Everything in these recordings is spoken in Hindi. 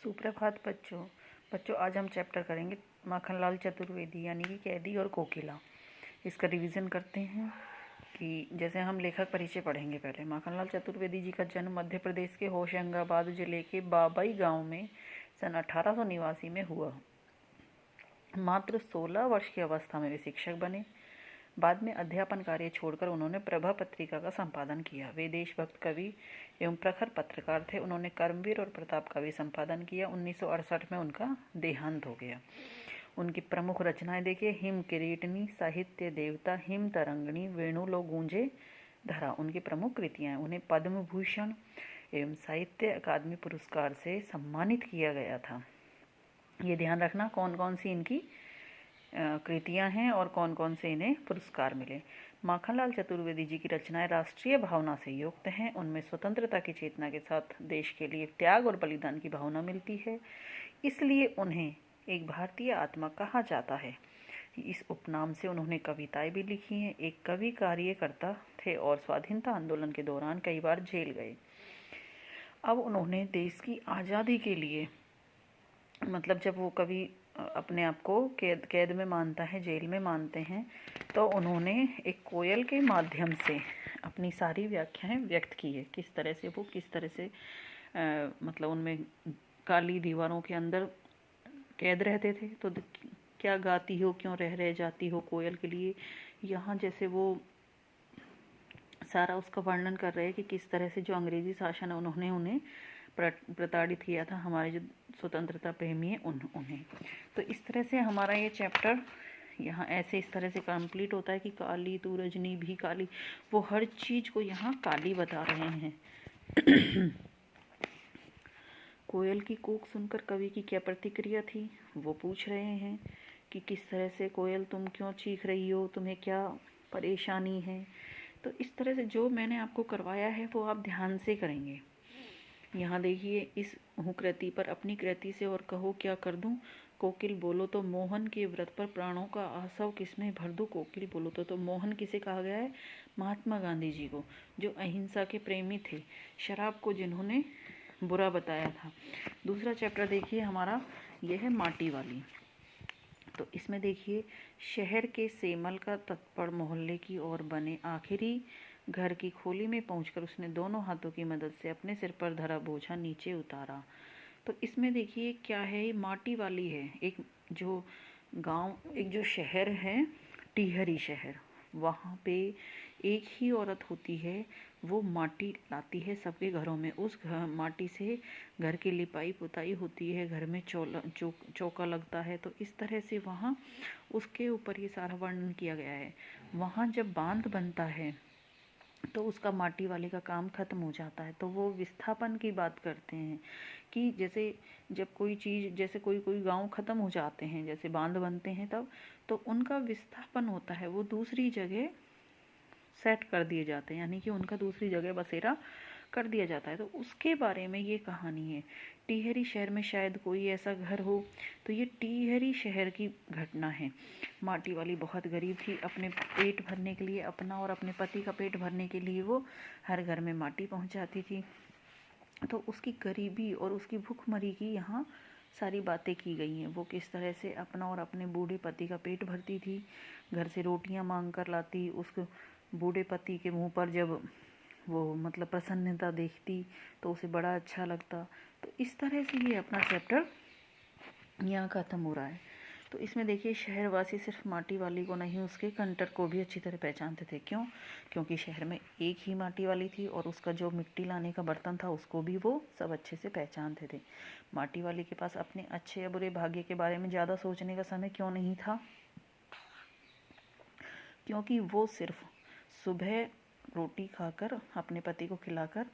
सुप्रभात बच्चों। आज हम चैप्टर करेंगे माखनलाल चतुर्वेदी यानी कि कैदी और कोकिला। इसका रिवीजन करते हैं कि जैसे हम लेखक परिचय पढ़ेंगे। पहले माखनलाल चतुर्वेदी जी का जन्म मध्य प्रदेश के होशंगाबाद जिले के बाबई गांव में सन 1889 में हुआ। मात्र 16 वर्ष की अवस्था में वे शिक्षक बने। बाद में अध्यापन कार्य छोड़कर उन्होंने प्रभा पत्रिका का संपादन किया। वे देशभक्त कवि एवं प्रखर पत्रकार थे। उन्होंने कर्मवीर और प्रताप का भी संपादन किया। 1968 में उनका देहांत हो गया। उनकी प्रमुख रचनाएं देखिए, हिम किरीटनी, साहित्य देवता, हिम तरंगणी, वेणु लो गूंजे धरा उनकी प्रमुख कृतियां हैं। उन्हें पद्म भूषण एवं साहित्य अकादमी पुरस्कार से सम्मानित किया गया था। ये ध्यान रखना कौन कौन सी इनकी कृतियां हैं और कौन कौन से इन्हें पुरस्कार मिले। माखनलाल चतुर्वेदी जी की रचनाएं राष्ट्रीय भावना से युक्त हैं। उनमें स्वतंत्रता की चेतना के साथ देश के लिए त्याग और बलिदान की भावना मिलती है। इसलिए उन्हें एक भारतीय आत्मा कहा जाता है। इस उपनाम से उन्होंने कविताएं भी लिखी हैं। एक कवि कार्यकर्ता थे और स्वाधीनता आंदोलन के दौरान कई बार जेल गए। अब उन्होंने देश की आज़ादी के लिए, मतलब जब वो कवि अपने आप को कैद में मानता है, जेल में मानते हैं, तो उन्होंने एक कोयल के माध्यम से अपनी सारी व्याख्याएं व्यक्त की है। किस तरह से मतलब उनमें काली दीवारों के अंदर कैद रहते थे, तो क्या गाती हो, क्यों रह जाती हो कोयल के लिए। यहाँ जैसे वो सारा उसका वर्णन कर रहे हैं कि किस तरह से जो अंग्रेजी शासन है उन्होंने उन्हें प्रताड़ित किया था, हमारे जो स्वतंत्रता प्रेमी हैं उन्हें। तो इस तरह से हमारा ये चैप्टर यहाँ ऐसे इस तरह से कंप्लीट होता है कि काली तू रजनी भी काली, वो हर चीज़ को यहाँ काली बता रहे हैं। कोयल की कूक सुनकर कवि की क्या प्रतिक्रिया थी, वो पूछ रहे हैं कि किस तरह से कोयल तुम क्यों चीख रही हो, तुम्हें क्या परेशानी है। तो इस तरह से जो मैंने आपको करवाया है वो आप ध्यान से करेंगे। यहाँ देखिए, इस हूँ कृति पर अपनी कृति से और कहो क्या कर दूं, कोकिल बोलो तो मोहन के व्रत पर प्राणों का आसव किसमें भर दूं। कोकिल बोलो तो मोहन किसे कहा गया है, महात्मा गांधी जी को, जो अहिंसा के प्रेमी थे, शराब को जिन्होंने बुरा बताया था। दूसरा चैप्टर देखिए हमारा, यह है माटी वाली। तो इसमें देखिए, शहर के सेमल का तत्पर मोहल्ले की ओर बने आखिरी घर की खोली में पहुंचकर उसने दोनों हाथों की मदद से अपने सिर पर धरा बोझा नीचे उतारा। तो इसमें देखिए क्या है, ये माटी वाली है। एक जो शहर है, टिहरी शहर, वहाँ पे एक ही औरत होती है, वो माटी लाती है सबके घरों में। उस माटी से घर की लिपाई पुताई होती है, घर में चौका लगता है। तो इस तरह से वहाँ उसके ऊपर ये सारा वर्णन किया गया है। वहाँ जब बांध बनता है तो उसका माटी वाले का काम खत्म हो जाता है। तो वो विस्थापन की बात करते हैं कि जैसे जब कोई चीज़, जैसे कोई गांव खत्म हो जाते हैं, जैसे बांध बनते हैं तब, तो उनका विस्थापन होता है, वो दूसरी जगह सेट कर दिए जाते हैं, यानी कि उनका दूसरी जगह बसेरा कर दिया जाता है। तो उसके बारे में ये कहानी है। टिहरी शहर में शायद कोई ऐसा घर हो, तो ये टिहरी शहर की घटना है। माटी वाली बहुत गरीब थी। अपने पेट भरने के लिए, अपना और अपने पति का पेट भरने के लिए वो हर घर में माटी पहुंचाती थी। तो उसकी गरीबी और उसकी भूखमरी की यहाँ सारी बातें की गई हैं। वो किस तरह से अपना और अपने बूढ़े पति का पेट भरती थी, घर से रोटियां मांग कर लाती। उसको बूढ़े पति के मुंह पर जब वो मतलब प्रसन्नता देखती तो उसे बड़ा अच्छा लगता। तो इस तरह से ये अपना चैप्टर यहाँ खत्म हो रहा है। तो इसमें देखिए, शहरवासी सिर्फ माटी वाली को नहीं, उसके कंटर को भी अच्छी तरह पहचानते थे। क्यों? क्योंकि शहर में एक ही माटी वाली थी और उसका जो मिट्टी लाने का बर्तन था उसको भी वो सब अच्छे से पहचानते थे। माटी वाली के पास अपने अच्छे या बुरे भाग्य के बारे में ज़्यादा सोचने का समय क्यों नहीं था? क्योंकि वो सिर्फ सुबह रोटी खाकर अपने पति को खिलाकर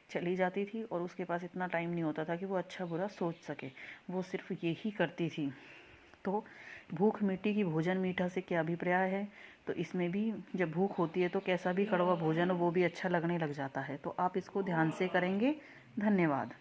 चली जाती थी और उसके पास इतना टाइम नहीं होता था कि वो अच्छा बुरा सोच सके। वो सिर्फ यही करती थी। तो भूख मिट्टी की, भोजन मीठा से क्या अभिप्राय है? तो इसमें भी जब भूख होती है तो कैसा भी कड़वा भोजन वो भी अच्छा लगने लग जाता है। तो आप इसको ध्यान से करेंगे। धन्यवाद।